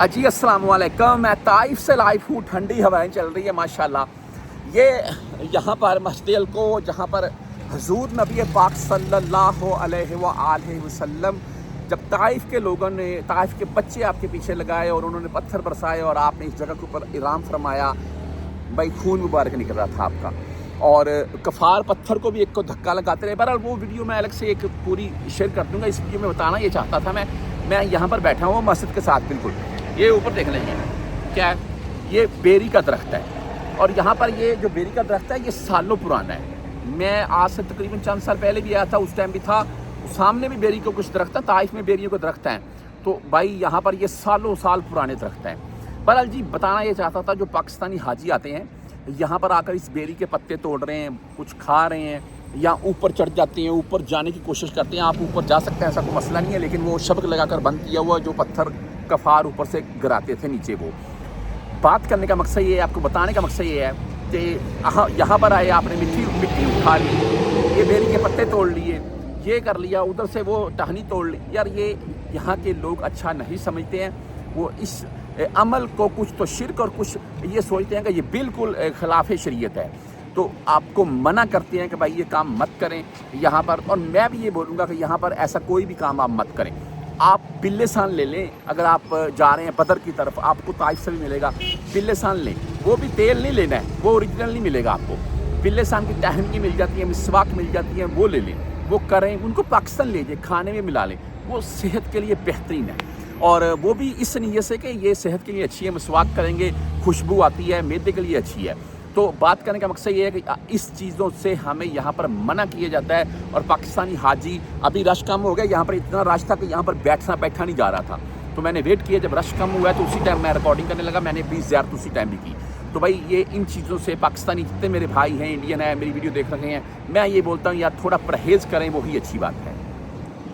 جی السلام علیکم، میں طائف سے لائیو ہوں۔ ٹھنڈی ہوائیں چل رہی ہے ماشاءاللہ۔ یہ یہاں پر مسجد الکو جہاں پر حضور نبی پاک صلی اللہ علیہ وآلہ وسلم جب طائف کے لوگوں نے، طائف کے بچے آپ کے پیچھے لگائے اور انہوں نے پتھر برسائے اور آپ نے اس جگہ کے اوپر احرام فرمایا، بھائی خون مبارک نکل رہا تھا آپ کا، اور کفار پتھر کو بھی ایک کو دھکا لگاتے رہے۔ بہرحال وہ ویڈیو میں الگ سے ایک پوری شیئر کر دوں گا۔ اس ویڈیو میں بتانا یہ چاہتا تھا، میں یہاں پر بیٹھا ہوں مسجد کے ساتھ بالکل، یہ اوپر دیکھ لیں، کیا ہے، یہ بیری کا درخت ہے، اور یہاں پر یہ جو بیری کا درخت ہے یہ سالوں پرانا ہے۔ میں آج سے تقریباً چند سال پہلے بھی آیا تھا، اس ٹائم بھی تھا، سامنے بھی بیری کے کچھ درخت ہیں، طائف میں بیریوں کے درخت ہیں، تو بھائی یہاں پر یہ سالوں سال پرانے درخت ہیں۔ بہرحال جی بتانا یہ چاہتا تھا، جو پاکستانی حاجی آتے ہیں یہاں پر آ کر اس بیری کے پتے توڑ رہے ہیں، کچھ کھا رہے ہیں، یا اوپر چڑھ جاتے ہیں، اوپر جانے کی کوشش کرتے ہیں۔ آپ اوپر جا سکتے ہیں، ایسا کوئی مسئلہ نہیں ہے، لیکن وہ شبک لگا کر بند کیا ہوا جو پتھر کفار اوپر سے گراتے تھے نیچے۔ وہ بات کرنے کا مقصد یہ ہے، آپ کو بتانے کا مقصد یہ ہے کہ یہاں پر آئے، آپ نے مٹی اٹھا لی، یہ بیری کے پتے توڑ لیے، یہ کر لیا، ادھر سے وہ ٹہنی توڑ لی۔ یار یہ یہاں کے لوگ اچھا نہیں سمجھتے ہیں، وہ اس عمل کو کچھ تو شرک اور کچھ یہ سوچتے ہیں کہ یہ بالکل خلاف شریعت ہے، تو آپ کو منع کرتے ہیں کہ بھائی یہ کام مت کریں یہاں پر۔ اور میں بھی یہ بولوں گا کہ یہاں پر ایسا کوئی بھی کام آپ مت کریں۔ آپ بلے سان لے لیں، اگر آپ جا رہے ہیں بدر کی طرف، آپ کو طائف سے بھی ملے گا، بلے سان لیں، وہ بھی تیل نہیں لینا ہے، وہ اوریجنل نہیں ملے گا آپ کو، بلے سان کی ٹہنی مل جاتی ہے، مسواک مل جاتی ہے، وہ لے لیں، وہ کریں، ان کو پاکستان لے جائیں، کھانے میں ملا لیں، وہ صحت کے لیے بہترین ہے، اور وہ بھی اس نیت سے کہ یہ صحت کے لیے اچھی ہے، مسواک کریں گے خوشبو آتی ہے، معدے کے لیے اچھی ہے۔ تو بات کرنے کا مقصد یہ ہے کہ اس چیزوں سے ہمیں یہاں پر منع کیا جاتا ہے، اور پاکستانی حاجی، ابھی رش کم ہو گیا، یہاں پر اتنا رش تھا کہ یہاں پر بیٹھا نہیں جا رہا تھا، تو میں نے ویٹ کیا، جب رش کم ہوا ہے تو اسی ٹائم میں ریکارڈنگ کرنے لگا، میں نے بھی زیارت اسی ٹائم بھی کی۔ تو بھائی یہ ان چیزوں سے پاکستانی جتنے میرے بھائی ہیں، انڈین ہیں، میری ویڈیو دیکھ رہے ہیں، میں یہ بولتا ہوں یار تھوڑا پرہیز کریں، وہی اچھی بات ہے۔